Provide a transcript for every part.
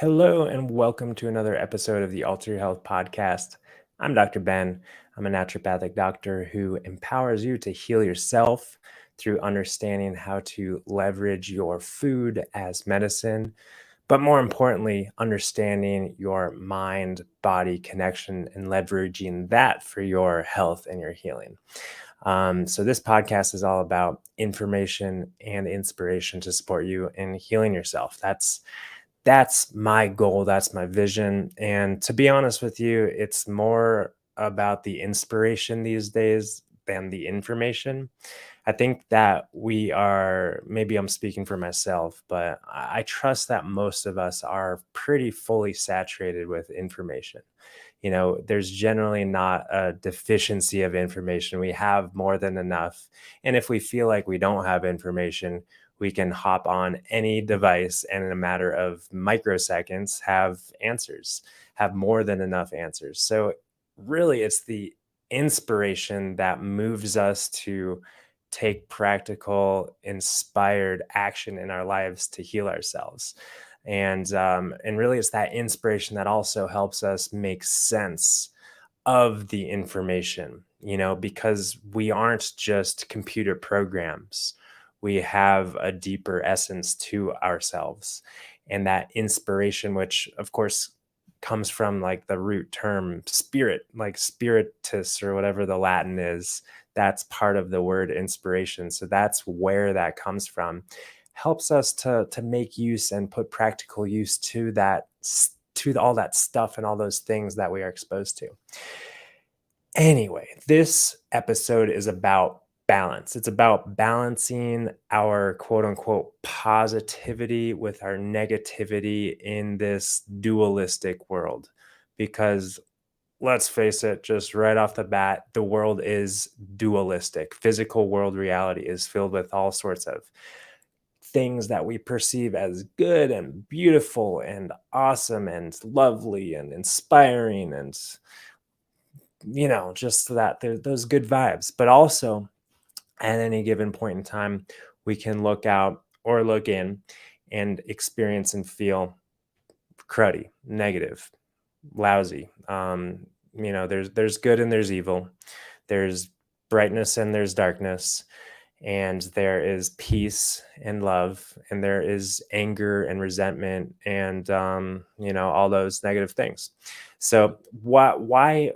Hello, and welcome to another episode of the Alter Your Health podcast. I'm Dr. Ben. I'm a naturopathic doctor who empowers you to heal yourself through understanding how to leverage your food as medicine, but more importantly, understanding your mind body connection and leveraging that for your health and your healing. So, this podcast is all about information and inspiration to support you in healing yourself. That's my goal. That's my vision. And to be honest with you, it's more about the inspiration these days than the information. I think that maybe I'm speaking for myself, but I trust that most of us are pretty fully saturated with information. There's generally not a deficiency of information. We have more than enough. And if we feel like we don't have information, we can hop on any device and in a matter of microseconds have answers, have more than enough answers. So, really, it's the inspiration that moves us to take practical, inspired action in our lives to heal ourselves. And really, it's that inspiration that also helps us make sense of the information, because we aren't just computer programs. We have a deeper essence to ourselves. And that inspiration, which of course comes from like the root term spirit, like spiritus or whatever the Latin is, that's part of the word inspiration. So that's where that comes from. Helps us to make use and put practical use to all that stuff and all those things that we are exposed to. Anyway, this episode is about balance. It's about balancing our quote unquote positivity with our negativity in this dualistic world. Because let's face it, just right off the bat, the world is dualistic. Physical world reality is filled with all sorts of things that we perceive as good and beautiful and awesome and lovely and inspiring and just that those good vibes. But also at any given point in time, we can look out or look in and experience and feel cruddy, negative, lousy. There's good and there's evil. There's brightness and there's darkness. And there is peace and love, and there is anger and resentment, and all those negative things. So why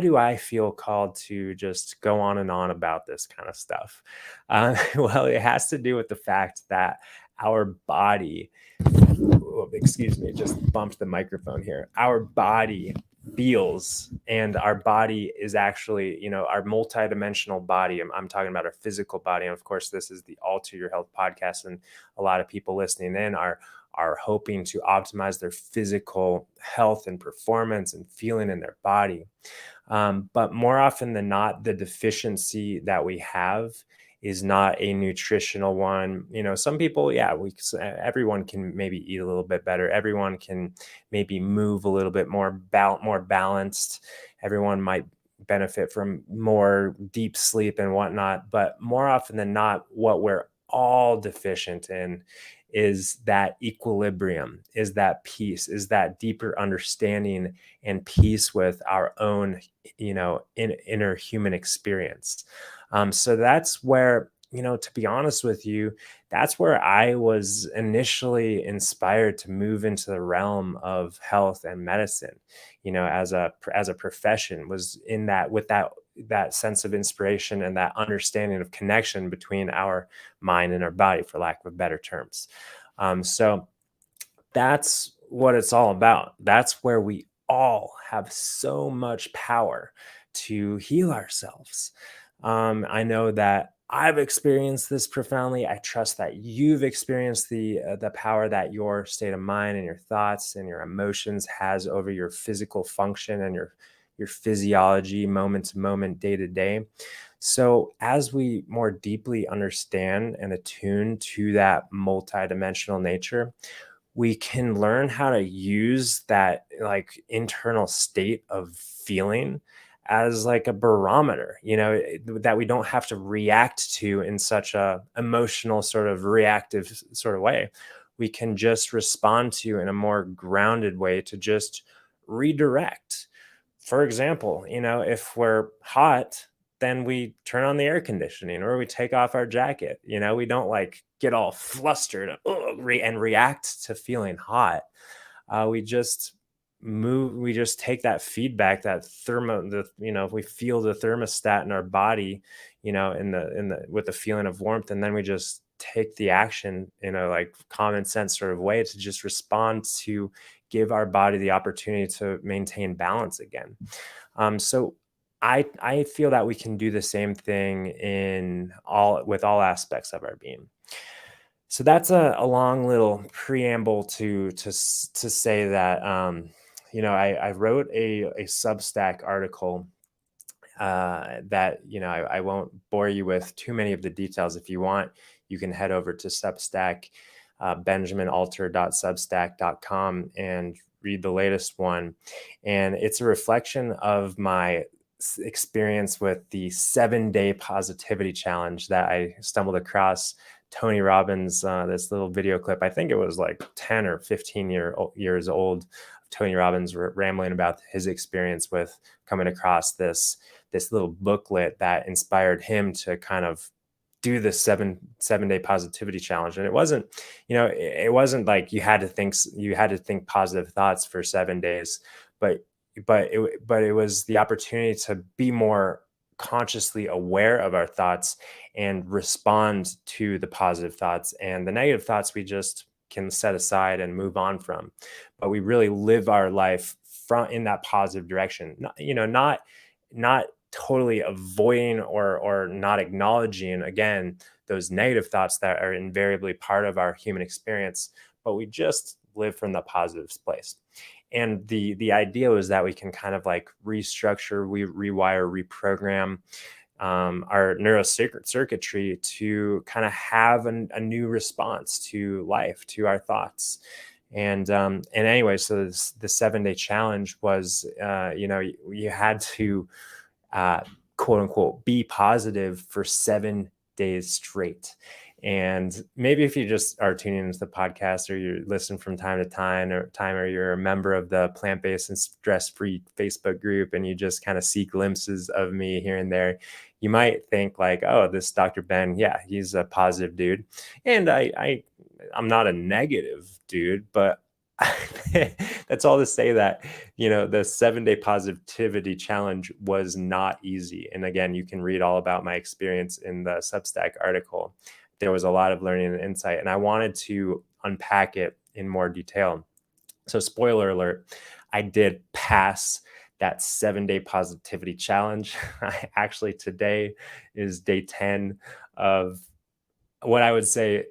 do I feel called to just go on and on about this kind of stuff? Well, it has to do with the fact that our body, excuse me, just bumped the microphone here. Our body feels, and our body is actually, our multidimensional body. I'm talking about our physical body. And of course, this is the Alter Your Health podcast. And a lot of people listening in are hoping to optimize their physical health and performance and feeling in their body. But more often than not, the deficiency that we have is not a nutritional one. Some people, yeah, everyone can maybe eat a little bit better. Everyone can maybe move a little bit more balanced. Everyone might benefit from more deep sleep and whatnot. But more often than not, what we're all deficient in is that equilibrium, is that peace, is that deeper understanding and peace with our own, inner human experience. So that's where, to be honest with you, that's where I was initially inspired to move into the realm of health and medicine, as a profession, was in that with that sense of inspiration and that understanding of connection between our mind and our body, for lack of better terms. So that's what it's all about. That's where we all have so much power to heal ourselves. I know that I've experienced this profoundly. I trust that you've experienced the power that your state of mind and your thoughts and your emotions has over your physical function and your physiology, moment to moment, day to day. So as we more deeply understand and attune to that multidimensional nature, we can learn how to use that like internal state of feeling as like a barometer, that we don't have to react to in such a emotional sort of reactive sort of way. we can just respond to in a more grounded way to just redirect. For example, if we're hot, then we turn on the air conditioning or we take off our jacket. We don't like get all flustered and react to feeling hot. We just we just take that feedback, that if we feel the thermostat in our body, in the with the feeling of warmth, and then we just take the action in a like common sense sort of way to just respond to give our body the opportunity to maintain balance again. So I feel that we can do the same thing with all aspects of our being. So that's a long little preamble to say that I wrote a Substack article that I won't bore you with too many of the details. If you want, you can head over to Substack, benjaminalter.substack.com, and read the latest one. And it's a reflection of my experience with the 7-day positivity challenge that I stumbled across. Tony Robbins, this little video clip, I think it was like 10 or 15 years old, Tony Robbins rambling about his experience with coming across this little booklet that inspired him to kind of do the 7-day positivity challenge. And it wasn't like you had to think positive thoughts for 7 days, but it was the opportunity to be more consciously aware of our thoughts and respond to the positive thoughts, and the negative thoughts we just can set aside and move on from. But we really live our life in that positive direction, not totally avoiding or not acknowledging, again, those negative thoughts that are invariably part of our human experience, but we just live from the positive place. And the idea was that we can kind of like restructure, rewire, reprogram our neurocircuitry to kind of have a new response to life, to our thoughts. And anyway, so the 7-day challenge was, you had to quote unquote be positive for 7 days straight. And maybe if you just are tuning into the podcast, or you listen from time to time, or you're a member of the plant-based and stress-free Facebook group, and you just kind of see glimpses of me here and there, you might think like, oh, this Dr. Ben, yeah, he's a positive dude. And I'm not a negative dude, but that's all to say that, the 7-day positivity challenge was not easy. And again, you can read all about my experience in the Substack article. There was a lot of learning and insight, and I wanted to unpack it in more detail. So spoiler alert, I did pass that 7-day positivity challenge. Actually, today is day 10 of what I would say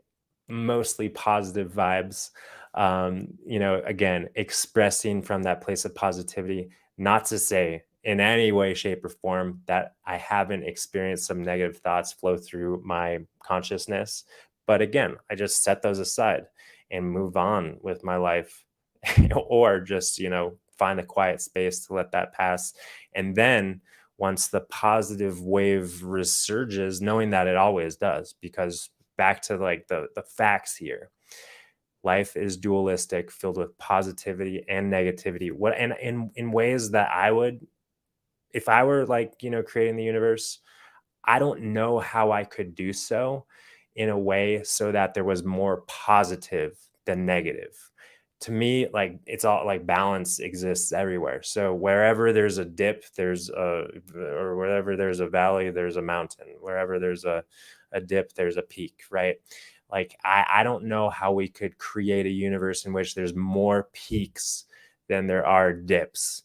mostly positive vibes. Again, expressing from that place of positivity, not to say in any way, shape, or form that I haven't experienced some negative thoughts flow through my consciousness. But again, I just set those aside and move on with my life, or just, find a quiet space to let that pass. And then once the positive wave resurges, knowing that it always does, because back to like the facts here, life is dualistic, filled with positivity and negativity. And in ways that I would, if I were like, creating the universe, I don't know how I could do so in a way so that there was more positive than negative. To me, like, it's all like balance exists everywhere. So wherever there's a dip, or wherever there's a valley, there's a mountain. Wherever there's a dip, there's a peak, right? Like, I don't know how we could create a universe in which there's more peaks than there are dips.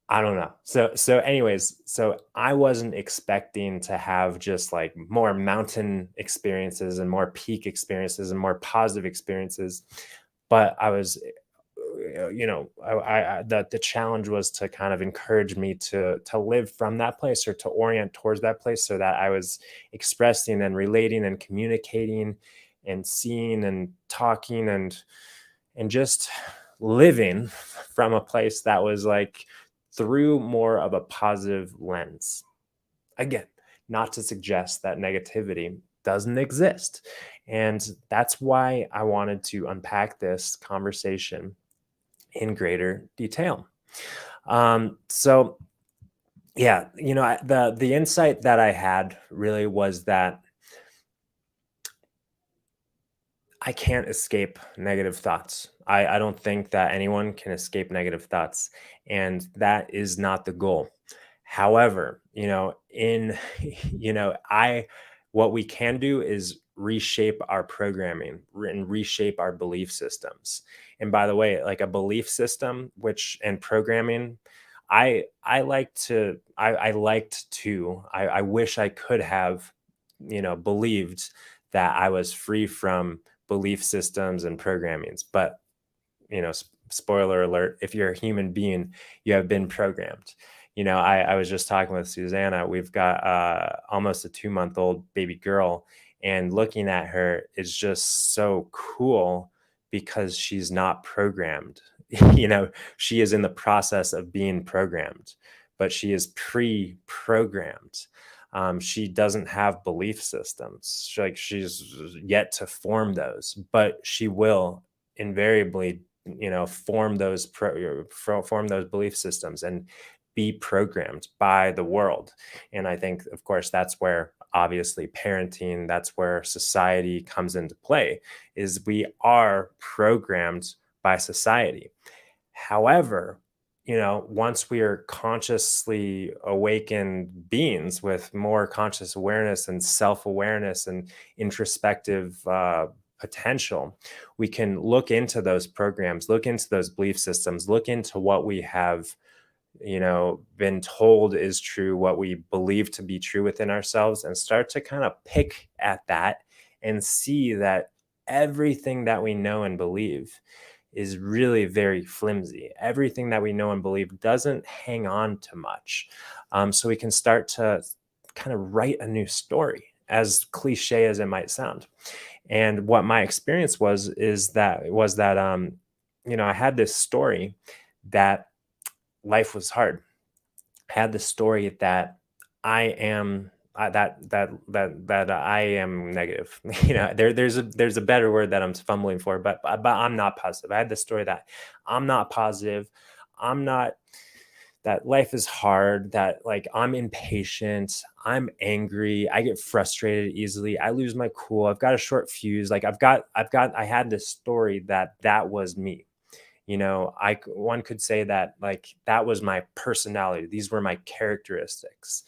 I don't know. So anyways, so I wasn't expecting to have just like more mountain experiences and more peak experiences and more positive experiences, but I was, the challenge was to kind of encourage me to live from that place, or to orient towards that place, so that I was expressing and relating and communicating and seeing and talking and just living from a place that was like through more of a positive lens. Again, not to suggest that negativity doesn't exist. And that's why I wanted to unpack this conversation in greater detail. So yeah, the insight that I had really was that I can't escape negative thoughts. I don't think that anyone can escape negative thoughts, and that is not the goal. However, in I what we can do is reshape our programming and reshape our belief systems. And by the way, like a belief system, which and programming, I wish I could have, believed that I was free from belief systems and programmings. But, spoiler alert, if you're a human being, you have been programmed. I was just talking with Susanna. We've got almost a 2-month-old baby girl, and looking at her is just so cool because she's not programmed. She is in the process of being programmed, but she is pre-programmed. She doesn't have belief systems. She's yet to form those, but she will invariably, form form those belief systems and be programmed by the world. And I think, of course, that's where obviously parenting, that's where society comes into play, is we are programmed by society. However, once we are consciously awakened beings with more conscious awareness and self-awareness and introspective potential, we can look into those programs, look into those belief systems, look into what we have, been told is true, what we believe to be true within ourselves, and start to kind of pick at that and see that everything that we know and believe is really very flimsy. Everything that we know and believe doesn't hang on to much. So we can start to kind of write a new story, as cliche as it might sound. And what my experience was that I had this story that life was hard. I had this story that I am that I am negative. There's a better word that I'm fumbling for, but I'm not positive. I had this story that I'm not positive. I'm not that life is hard, that like I'm impatient, I'm angry, I get frustrated easily, I lose my cool, I've got a short fuse. Like I had this story that was me. One could say that like that was my personality. These were my characteristics,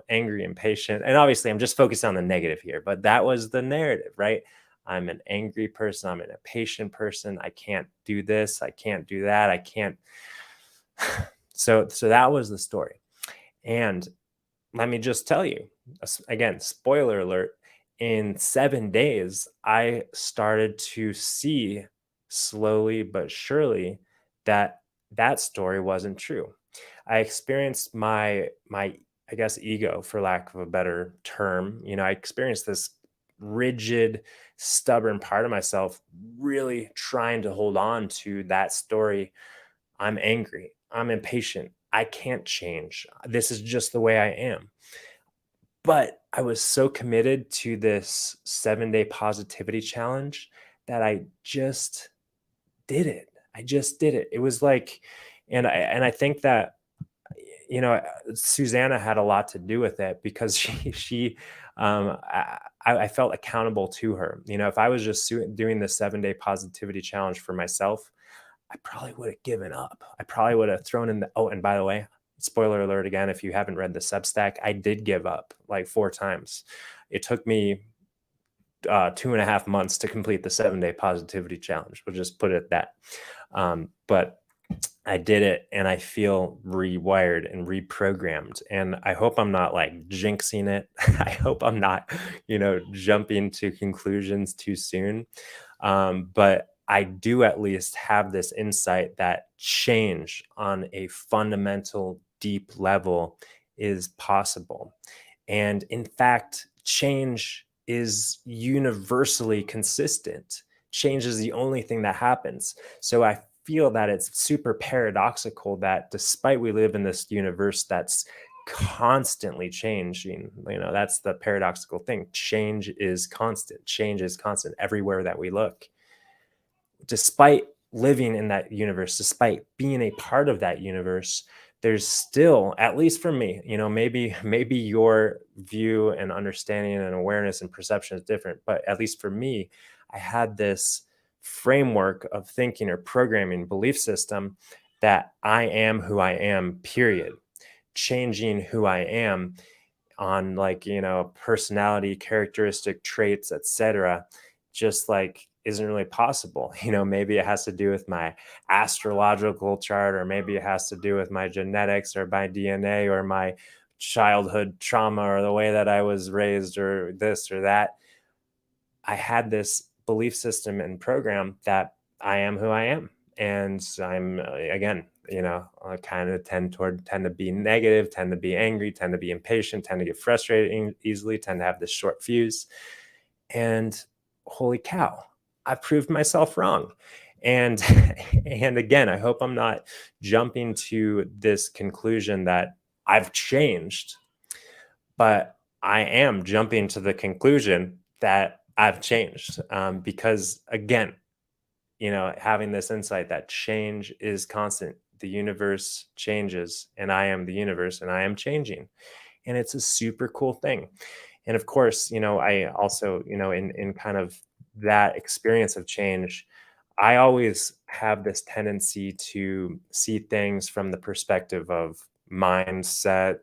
angry, impatient. And obviously I'm just focused on the negative here, but that was the narrative, right? I'm an angry person, I'm an impatient person, I can't do this, I can't do that, I can't. So that was the story. And let me just tell you, again, spoiler alert, in 7 days, I started to see slowly but surely that that story wasn't true. I experienced my I guess ego, for lack of a better term. I experienced this rigid, stubborn part of myself really trying to hold on to that story. I'm angry, I'm impatient, I can't change. This is just the way I am. But I was so committed to this 7-day positivity challenge that I just did it. I just did it. It was like, and I think that, Susanna had a lot to do with it, because I felt accountable to her. If I was just doing the 7-day positivity challenge for myself, I probably would have given up. I probably would have thrown in oh, and by the way, spoiler alert again, if you haven't read the Substack, I did give up like 4 times. It took me 2.5 months to complete the 7-day positivity challenge. We'll just put it at that. But I did it, and I feel rewired and reprogrammed. And I hope I'm not like jinxing it. I hope I'm not, jumping to conclusions too soon. But I do at least have this insight that change on a fundamental, deep level is possible. And in fact, change is universally consistent. Change is the only thing that happens. So I feel that it's super paradoxical that despite we live in this universe that's constantly changing. That's the paradoxical thing. Change is constant. Change is constant everywhere that we look. Despite living in that universe, despite being a part of that universe, there's still, at least for me, maybe your view and understanding and awareness and perception is different, but at least for me, I had this framework of thinking or programming belief system that I am who I am, period. Changing who I am on, like, personality, characteristic traits, etc., just like isn't really possible. Maybe it has to do with my astrological chart, or maybe it has to do with my genetics or my DNA or my childhood trauma or the way that I was raised or this or that. I had this belief system and program that I am who I am. And I'm, again, I kind of tend to be negative, tend to be angry, tend to be impatient, tend to get frustrated easily, tend to have this short fuse. And holy cow, I proved myself wrong. And and again, I hope I'm not jumping to this conclusion that I've changed, but I am jumping to the conclusion that I've changed, because again, having this insight that change is constant. The universe changes, and I am the universe, and I am changing. And it's a super cool thing. And of course, I also, in kind of that experience of change, I always have this tendency to see things from the perspective of mindset,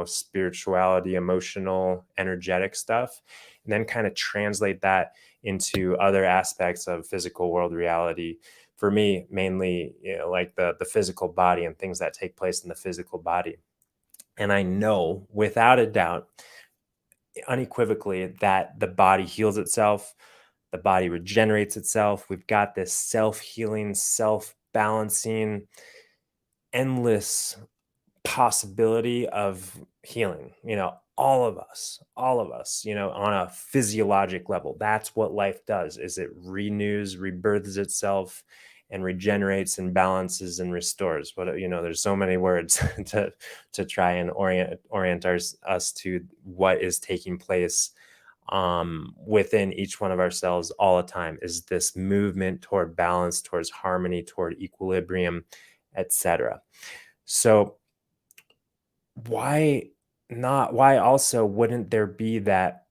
spirituality, emotional, energetic stuff, and then kind of translate that into other aspects of physical world reality. For me, mainly, like the physical body and things that take place in the physical body. And I know without a doubt, unequivocally, that the body heals itself, the body regenerates itself. We've got this self-healing, self-balancing, endless possibility of healing. All of us, on a physiologic level. That's what life does, is it renews, rebirths itself, and regenerates and balances and restores. There's so many words to try and orient us to what is taking place within each one of ourselves all the time. Is this movement toward balance, towards harmony, toward equilibrium, etc. So why not? Why also wouldn't there be that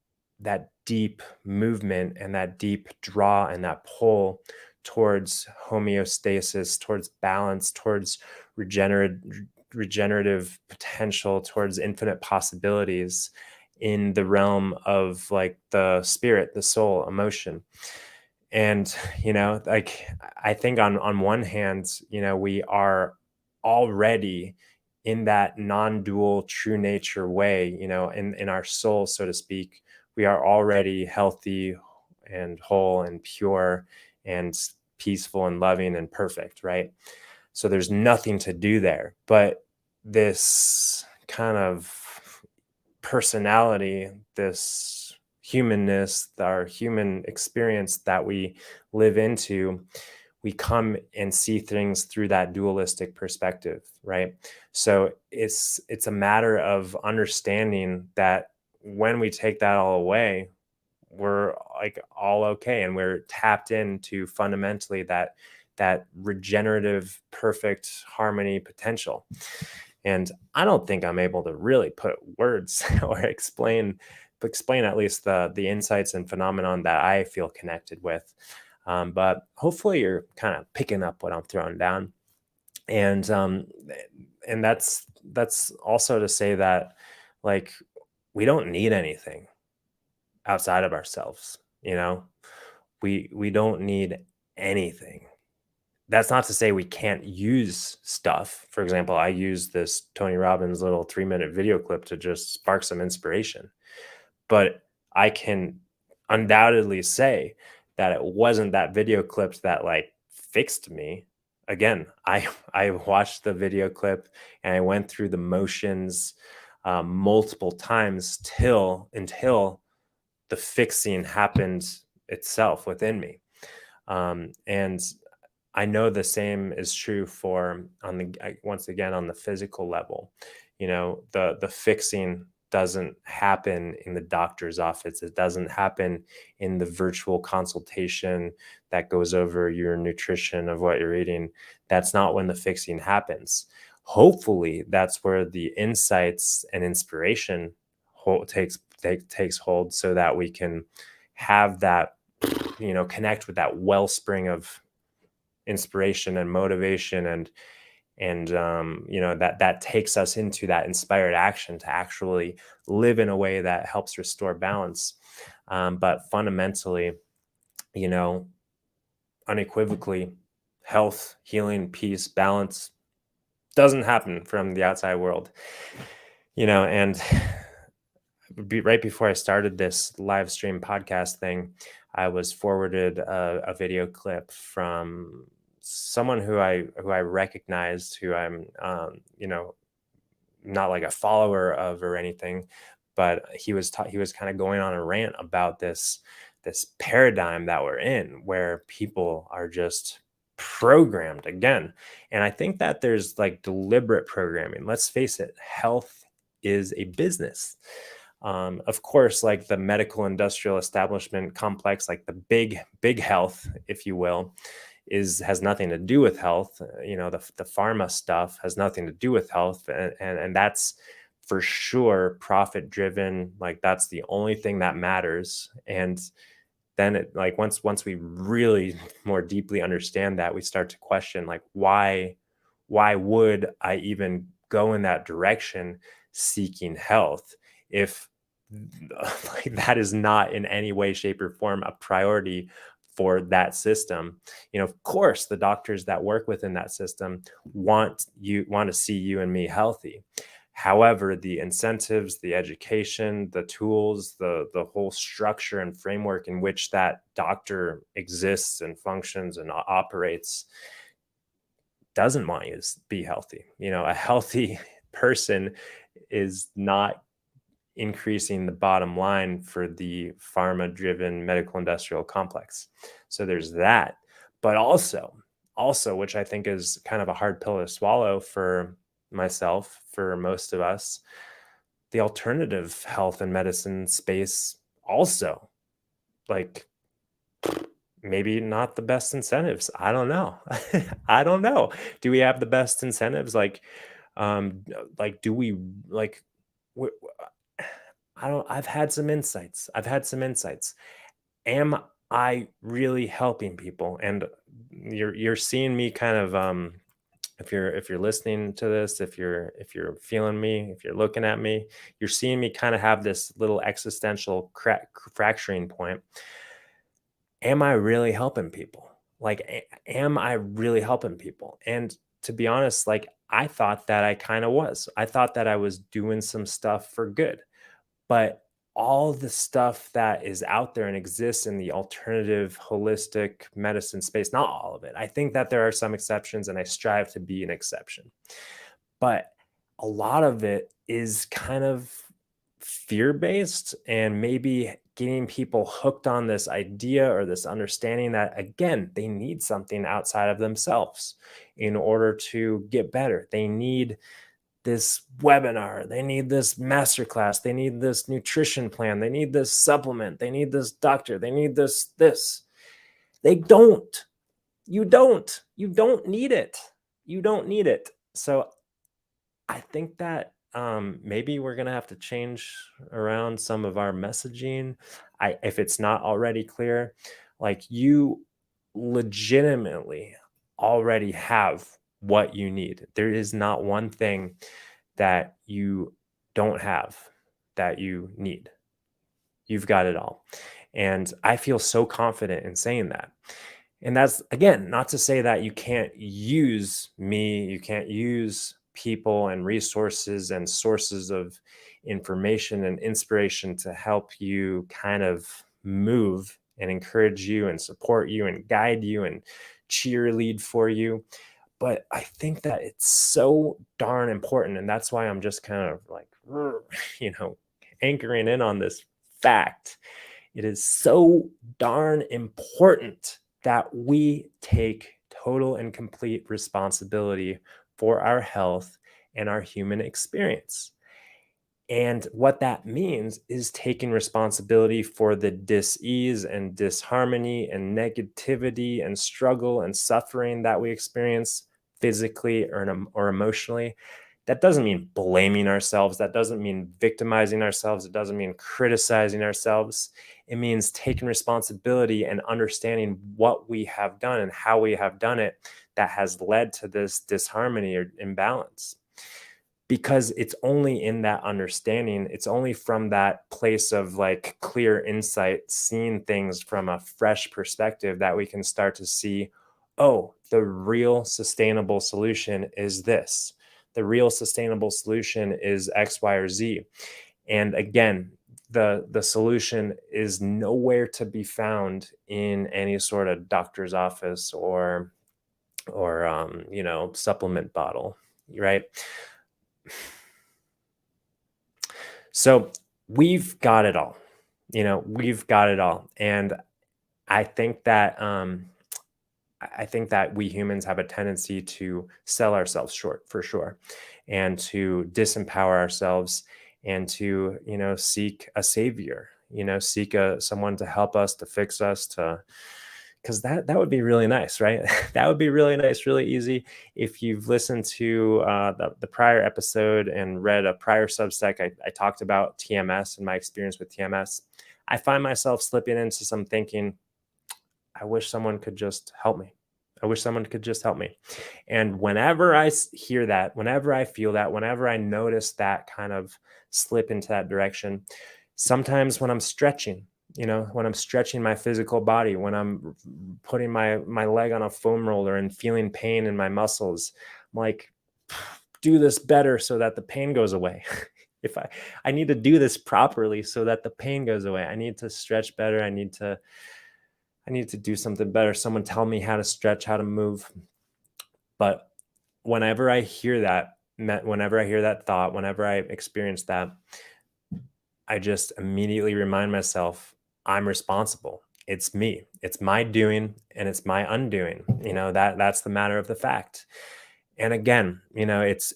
deep movement and that deep draw and that pull towards homeostasis, towards balance, towards regenerative potential, towards infinite possibilities in the realm of, like, the spirit, the soul, emotion? And like, I think on one hand, we are already in that non-dual true nature way, in our soul, so to speak. We are already healthy and whole and pure and peaceful and loving and perfect, right? So there's nothing to do there. But this kind of personality, this humanness, our human experience that we live into, we come and see things through that dualistic perspective, right? So it's a matter of understanding that when we take that all away, we're, like, all okay, and we're tapped into fundamentally that regenerative, perfect harmony potential. And I don't think I'm able to really put words or explain at least the insights and phenomenon that I feel connected with. But hopefully you're kind of picking up what I'm throwing down. And that's also to say that, like, we don't need anything outside of ourselves. We don't need anything. That's not to say we can't use stuff. For example, I used this Tony Robbins little 3-minute video clip to just spark some inspiration. But I can undoubtedly say that it wasn't that video clip that, like, fixed me. Again, I watched the video clip and I went through the motions multiple times until the fixing happened itself within me. And I know the same is true for once again, on the physical level. The fixing doesn't happen in the doctor's office. It doesn't happen in the virtual consultation that goes over your nutrition of what you're eating. That's not when the fixing happens. Hopefully, that's where the insights and inspiration takes hold, so that we can have that, connect with that wellspring of inspiration and motivation, and that takes us into that inspired action to actually live in a way that helps restore balance. But fundamentally, you know unequivocally, health, healing, peace, balance doesn't happen from the outside world. And right before I started this live stream podcast thing, I was forwarded a video clip from someone who I recognized, who I'm not like a follower of or anything, but he was kind of going on a rant about this paradigm that we're in, where people are just programmed again. And I think that there's like deliberate programming. Let's face it, health is a business. Of course, like the medical industrial establishment complex, like the big health, if you will, has nothing to do with health. The pharma stuff has nothing to do with health, and that's for sure profit driven. Like, that's the only thing that matters. And then it, like, once we really more deeply understand that, we start to question, like, why would I even go in that direction seeking health if like that is not in any way, shape, or form a priority for that system? Of course, the doctors that work within that system want to see you and me healthy. However, the incentives, the education, the tools, the whole structure and framework in which that doctor exists and functions and operates doesn't want you to be healthy. A healthy person is not increasing the bottom line for the pharma driven medical industrial complex. So there's that. But also, which I think is kind of a hard pill to swallow for myself, for most of us, the alternative health and medicine space also, like, maybe not the best incentives. I don't know. I don't know. Do we have the best incentives? Do we like? I've had some insights. Am I really helping people? And you're seeing me kind of, if you're listening to this, if you're feeling me, if you're looking at me, you're seeing me kind of have this little existential fracturing point. Am I really helping people? Like, am I really helping people? And to be honest, like, I thought that I kind of was. I thought that I was doing some stuff for good. But all the stuff that is out there and exists in the alternative holistic medicine space, not all of it. I think that there are some exceptions, and I strive to be an exception. But a lot of it is kind of fear-based, and maybe getting people hooked on this idea or this understanding that, again, they need something outside of themselves in order to get better. They need this webinar, they need this masterclass, they need this nutrition plan, they need this supplement, they need this doctor, they need this. They don't. You don't need it. You don't need it. So I think that maybe we're gonna have to change around some of our messaging. If it's not already clear, like, you legitimately already have what you need. There is not one thing that you don't have that you need. You've got it all. And I feel so confident in saying that. And that's, again, not to say that you can't use me, you can't use people and resources and sources of information and inspiration to help you kind of move and encourage you and support you and guide you and cheerlead for you. But I think that it's so darn important. And that's why I'm just kind of like, anchoring in on this fact. It is so darn important that we take total and complete responsibility for our health and our human experience. And what that means is taking responsibility for the dis-ease and disharmony and negativity and struggle and suffering that we experience physically or emotionally. That doesn't mean blaming ourselves. That doesn't mean victimizing ourselves. It doesn't mean criticizing ourselves. It means taking responsibility and understanding what we have done and how we have done it that has led to this disharmony or imbalance. Because it's only in that understanding, it's only from that place of like clear insight, seeing things from a fresh perspective, that we can start to see, oh, the real sustainable solution is this. The real sustainable solution is X, Y, or Z. And again, the solution is nowhere to be found in any sort of doctor's office or supplement bottle, right? So we've got it all, we've got it all. And I think that we humans have a tendency to sell ourselves short, for sure, and to disempower ourselves, and to, seek a savior, seek someone to help us, to fix us, because that would be really nice, right? That would be really nice, really easy. If you've listened to the prior episode and read a prior Substack, I talked about TMS and my experience with TMS. I find myself slipping into some thinking, I wish someone could just help me. I wish someone could just help me. And whenever I hear that, whenever I feel that, whenever I notice that kind of slip into that direction, sometimes when I'm stretching, when I'm stretching my physical body, when I'm putting my leg on a foam roller and feeling pain in my muscles, I'm like, do this better so that the pain goes away. If I need to do this properly so that the pain goes away. I need to stretch better. I need to do something better. Someone tell me how to stretch, how to move. But whenever I hear that thought, whenever I experience that, I just immediately remind myself, I'm responsible. It's me. It's my doing and it's my undoing. That's the matter of the fact. And again, it's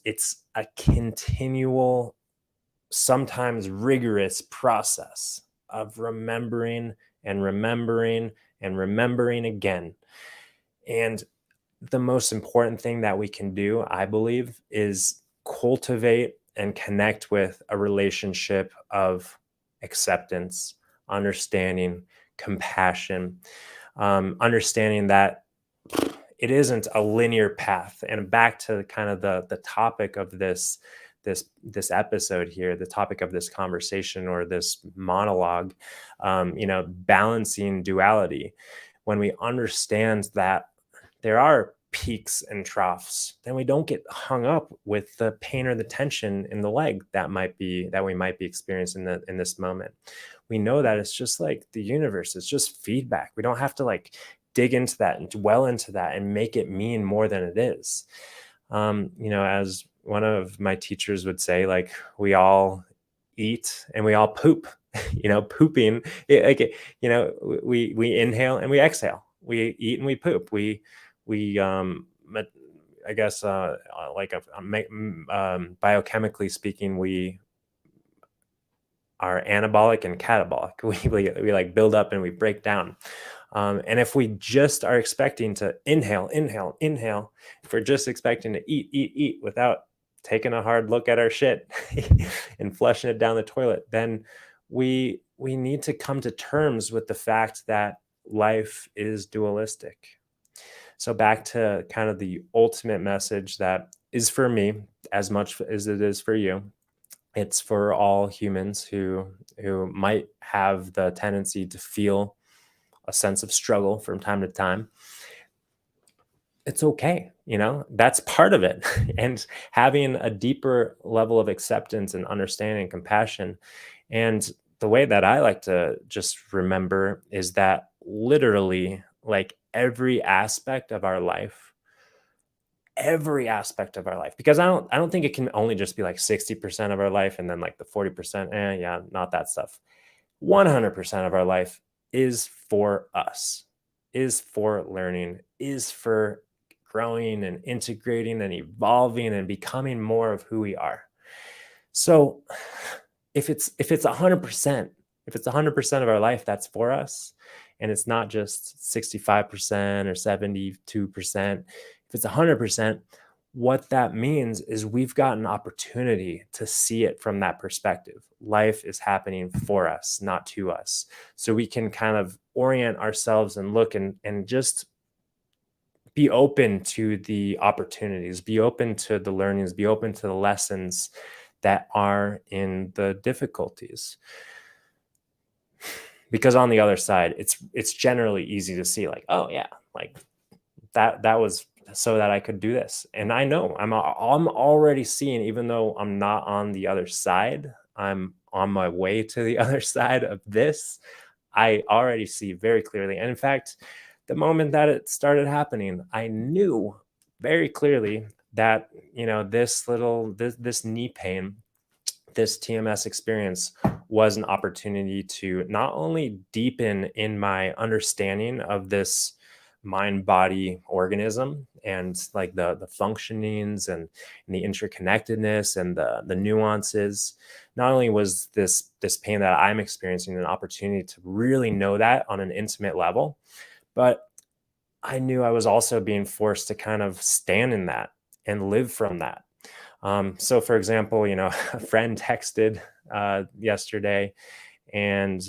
a continual, sometimes rigorous process of remembering and remembering and remembering again. And the most important thing that we can do, I believe, is cultivate and connect with a relationship of acceptance, understanding, compassion, understanding that it isn't a linear path. And back to kind of the topic of this episode here, the topic of this conversation or this monologue, balancing duality. When we understand that there are peaks and troughs, then we don't get hung up with the pain or the tension in the leg that we might be experiencing in this moment. We know that it's just like the universe. It's just feedback. We don't have to like dig into that and dwell into that and make it mean more than it is. As one of my teachers would say, like, we all eat and we all poop. Pooping, we inhale and we exhale. We eat and we poop. I guess biochemically speaking, we are anabolic and catabolic. We like build up and we break down. And if we just are expecting to inhale, if we're just expecting to eat without taking a hard look at our shit and flushing it down the toilet, then we need to come to terms with the fact that life is dualistic. So back to kind of the ultimate message that is for me as much as it is for you. It's for all humans who might have the tendency to feel a sense of struggle from time to time. It's okay. That's part of it. And having a deeper level of acceptance and understanding and compassion. And the way that I like to just remember is that literally, like, every aspect of our life, because I don't think it can only just be like 60% of our life and then like the 40%, not that stuff. 100% of our life is for us, is for learning, is for growing and integrating and evolving and becoming more of who we are. So if it's 100%, if it's 100% of our life that's for us, and it's not just 65% or 72%, if it's 100%, what that means is we've got an opportunity to see it from that perspective. Life is happening for us, not to us. So we can kind of orient ourselves and look and just be open to the opportunities, be open to the learnings, be open to the lessons that are in the difficulties. Because on the other side, it's generally easy to see like, oh yeah, like that was so that I could do this. And I know I'm already seeing, even though I'm not on the other side, I'm on my way to the other side of this. I already see very clearly. And in fact, the moment that it started happening, I knew very clearly that, this knee pain, this TMS experience was an opportunity to not only deepen in my understanding of this mind body organism and like the functionings and the interconnectedness and the nuances. Not only was this pain that I'm experiencing an opportunity to really know that on an intimate level, but I knew I was also being forced to kind of stand in that and live from that. So for example, a friend texted yesterday, and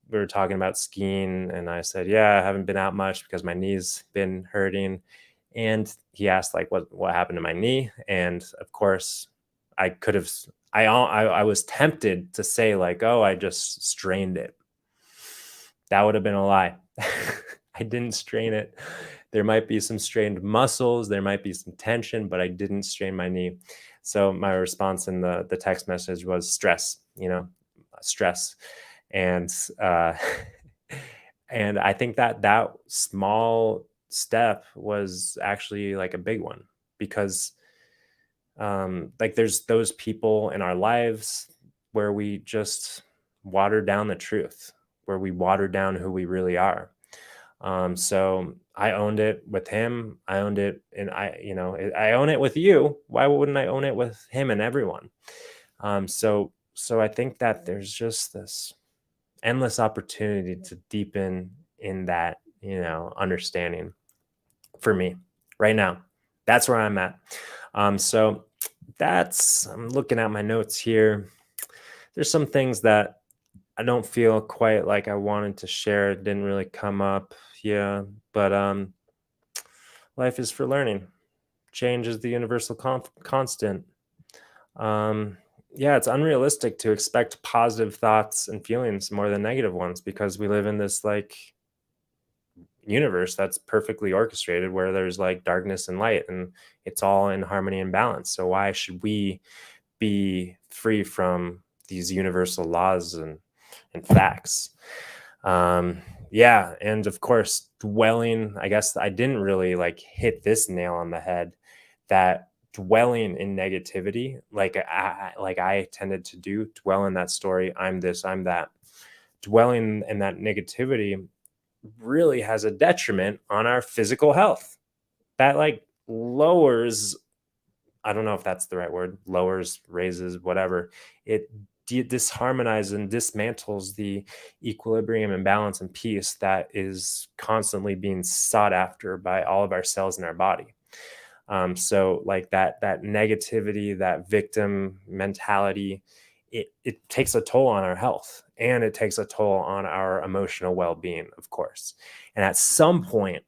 we were talking about skiing, and I said, yeah, I haven't been out much because my knee's been hurting. And he asked like what happened to my knee. And of course I was tempted to say like, oh, I just strained it. That would have been a lie. I didn't strain it. There might be some strained muscles, there might be some tension, but I didn't strain my knee. So my response in the text message was stress, stress. And and I think that small step was actually like a big one, because like there's those people in our lives where we just water down the truth, where we water down who we really are. So I owned it with him. I owned it, and I own it with you. Why wouldn't I own it with him and everyone? So I think that there's just this endless opportunity to deepen in that, understanding for me right now. That's where I'm at. So I'm looking at my notes here. There's some things that I don't feel quite like I wanted to share. It didn't really come up. Yeah. But life is for learning. Change is the universal constant. Yeah, it's unrealistic to expect positive thoughts and feelings more than negative ones, because we live in this like universe that's perfectly orchestrated, where there's like darkness and light, and it's all in harmony and balance. So why should we be free from these universal laws and facts? Yeah. And of course, dwelling, I guess I didn't really like hit this nail on the head, that dwelling in negativity, like I tended to do, dwell in that story. I'm this, I'm that. Dwelling in that negativity really has a detriment on our physical health. That like lowers, I don't know if that's the right word, lowers, raises, whatever. It disharmonizes and dismantles the equilibrium and balance and peace that is constantly being sought after by all of our cells in our body. So like that negativity, that victim mentality, it takes a toll on our health, and it takes a toll on our emotional well-being, of course. And at some point,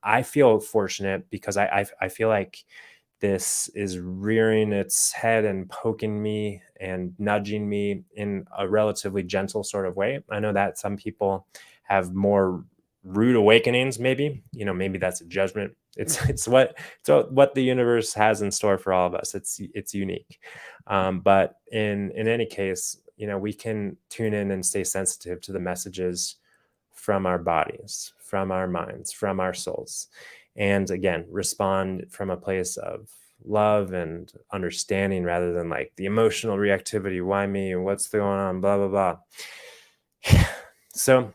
I feel fortunate, because I feel like this is rearing its head and poking me and nudging me in a relatively gentle sort of way. I know that some people have more rude awakenings, maybe, maybe that's a judgment. It's what the universe has in store for all of us. It's unique. But in any case, we can tune in and stay sensitive to the messages from our bodies, from our minds, from our souls. And again, respond from a place of love and understanding, rather than like the emotional reactivity. Why me? What's going on? Blah, blah, blah. So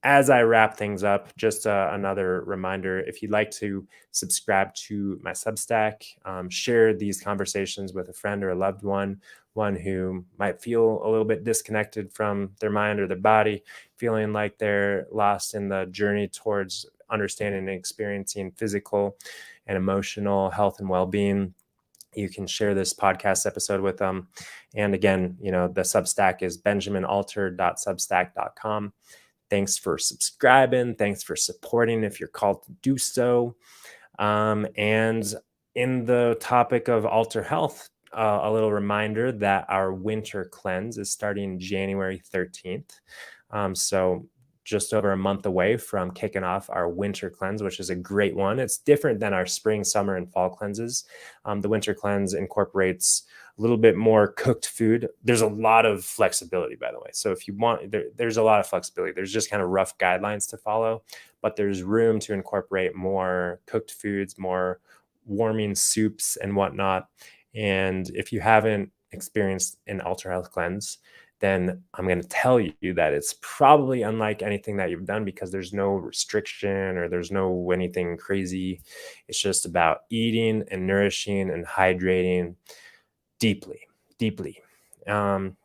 as I wrap things up, just another reminder, if you'd like to subscribe to my Substack, share these conversations with a friend or a loved one who might feel a little bit disconnected from their mind or their body, feeling like they're lost in the journey towards understanding and experiencing physical and emotional health and well-being, you can share this podcast episode with them. And again, the Substack is benjaminalter.substack.com. Thanks for subscribing. Thanks for supporting if you're called to do so. And in the topic of Alter Health, a little reminder that our winter cleanse is starting January 13th. So just over a month away from kicking off our winter cleanse, which is a great one. It's different than our spring, summer, and fall cleanses. The winter cleanse incorporates a little bit more cooked food. There's a lot of flexibility, by the way. So if you want, there's a lot of flexibility. There's just kind of rough guidelines to follow, but there's room to incorporate more cooked foods, more warming soups and whatnot. And if you haven't experienced an Alter Health cleanse, then I'm going to tell you that it's probably unlike anything that you've done, because there's no restriction or there's no anything crazy. It's just about eating and nourishing and hydrating deeply. And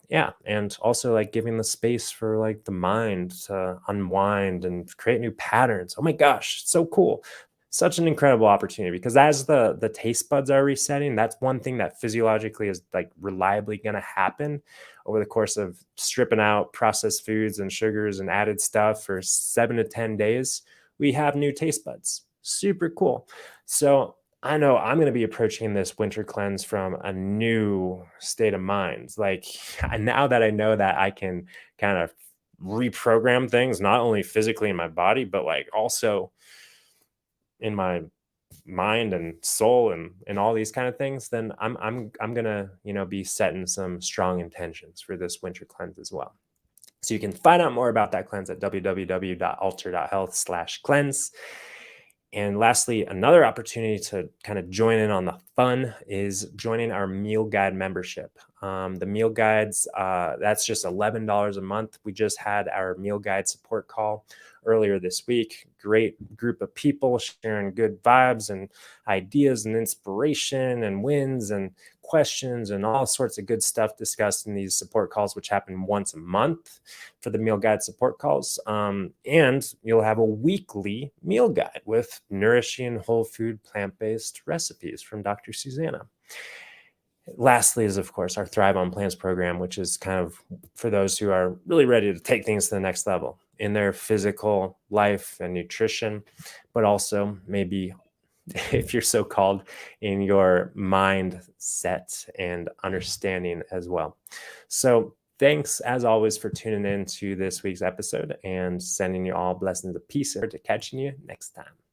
also like giving the space for like the mind to unwind and create new patterns. Oh my gosh, so cool. Such an incredible opportunity, because as the taste buds are resetting, that's one thing that physiologically is like reliably going to happen over the course of stripping out processed foods and sugars and added stuff for 7 to 10 days. We have new taste buds. Super cool. So I know I'm going to be approaching this winter cleanse from a new state of mind. Like, now that I know that I can kind of reprogram things, not only physically in my body, but like also in my mind and soul and all these kind of things, then I'm gonna be setting some strong intentions for this winter cleanse as well. So you can find out more about that cleanse at www.alter.health/cleanse. And lastly, another opportunity to kind of join in on the fun is joining our meal guide membership. The meal guides, that's just $11 a month. We just had our meal guide support call earlier this week. Great group of people sharing good vibes and ideas and inspiration and wins and questions and all sorts of good stuff discussed in these support calls, which happen once a month for the meal guide support calls. And you'll have a weekly meal guide with nourishing whole food plant-based recipes from Dr. Susanna. Lastly is, of course, our Thrive on Plants program, which is kind of for those who are really ready to take things to the next level in their physical life and nutrition, but also maybe, if you're so called, in your mindset and understanding as well. So thanks, as always, for tuning in to this week's episode, and sending you all blessings of peace and to catching you next time.